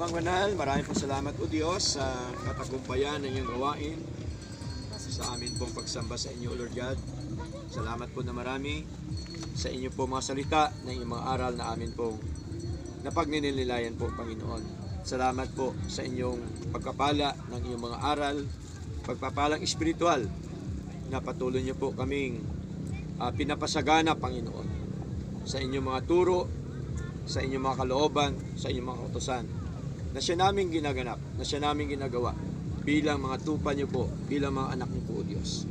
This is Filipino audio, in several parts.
Amang Banal, maraming po salamat o Diyos sa katagumpayan ng iyong gawain sa amin pong pagsamba sa inyo, Lord God. Salamat po na marami sa inyo po mga salita ng inyong mga aral na amin pong napagninililayan po, Panginoon. Salamat po sa inyong pagkapala ng inyong mga aral, pagpapalang espiritual na patuloy niyo po kaming pinapasagana, Panginoon, sa inyong mga turo, sa inyong mga kalooban, sa inyong mga utusan, na siya namin ginaganap, na siya namin ginagawa bilang mga tupa niyo po, bilang mga anak niyo po, O Diyos.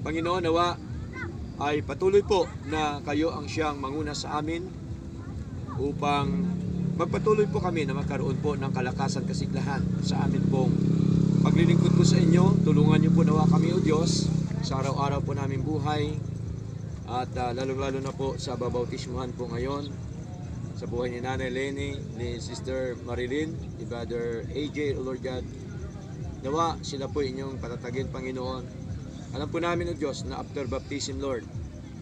Panginoon, nawa ay patuloy po na kayo ang siyang manguna sa amin upang magpatuloy po kami na magkaroon po ng kalakasan, kasiglahan sa amin pong paglilingkod po sa inyo. Tulungan niyo po nawa kami, O Diyos, sa araw-araw po namin buhay at lalong-lalo na po sa babautismuhan po ngayon sa buhay ni Nanay Lenny, ni Sister Marilyn, ni Brother AJ, O Lord God. Nawa sila po inyong patatagin, Panginoon. Alam po namin, O Diyos, na after baptism, Lord,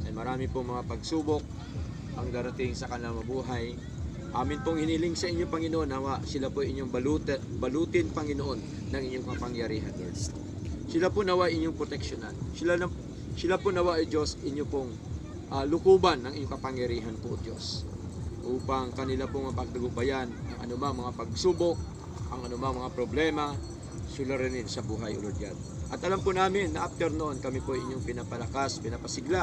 ay marami po mga pagsubok ang darating sa kanilang mabuhay. Amin pong hiniling sa inyo, Panginoon, nawa sila po inyong balutin, Panginoon, ng inyong kapangyarihan, Lord. Sila po nawa inyong proteksyonan. Sila po nawa, O Diyos, inyo pong lukuban ng inyong kapangyarihan po, O Diyos, upang kanila pong mapagtagumpayan ang anumang mga pagsubok, ang anumang mga problema, suliranin sa buhay, O Lord God. At alam po namin na after noon, kami po inyong pinapalakas, pinapasigla,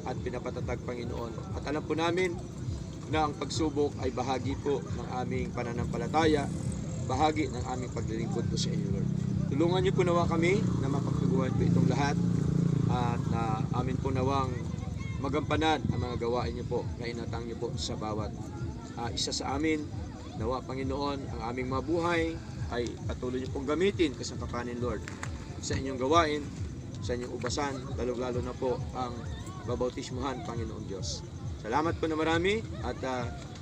at pinapatatag, Panginoon. At alam po namin na ang pagsubok ay bahagi po ng aming pananampalataya, bahagi ng aming paglilingkod po sa inyo, Lord. Tulungan niyo po nawa kami na mapagtuguhan po itong lahat at na amin po nawang magampanan ang mga gawain niyo po na inatang niyo po sa bawat isa sa amin. Nawa, Panginoon, ang aming mga buhay ay patuloy niyo pong gamitin kasampapanin, Lord, sa inyong gawain, sa inyong ubasan, lalo-lalo na po ang babautismuhan, Panginoon Diyos. Salamat po na marami at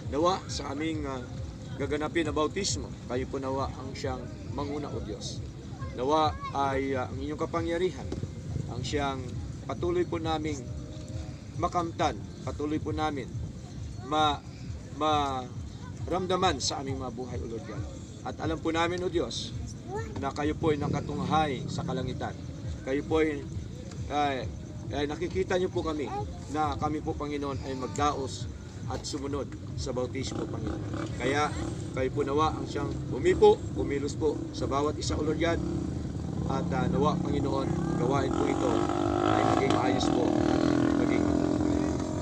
nawa sa aming gaganapin na bautismo, kayo po nawa ang siyang manguna, O Diyos. Nawa ay ang inyong kapangyarihan ang siyang patuloy po naming makamtan, patuloy po namin maramdaman sa aming mga buhay, O Lord God. At alam po namin, O Diyos, na kayo po ay nakatunghay sa kalangitan. Kayo po ay nakikita niyo po kami na kami po, Panginoon, ay magdaos at sumunod sa bautismo, Panginoon. Kaya kayo po nawa ang siyang kumilos po sa bawat isa, O Lord God. At nawa, Panginoon, gawain po ito ay maging ayos po at maging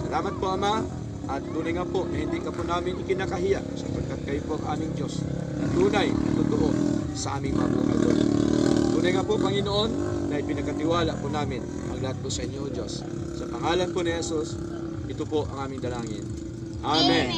salamat po, Ama, at tunay nga po na hindi ka po namin ikinakahiya sapagkat kayo po ang aming Diyos na tunay at totoo sa aming mga buhay, Lord. Tunay nga po, Panginoon, na ipinagkatiwala po namin ang lahat po sa inyo, O Diyos. Sa pangalan po ni Jesus, ito po ang aming dalangin. Amen.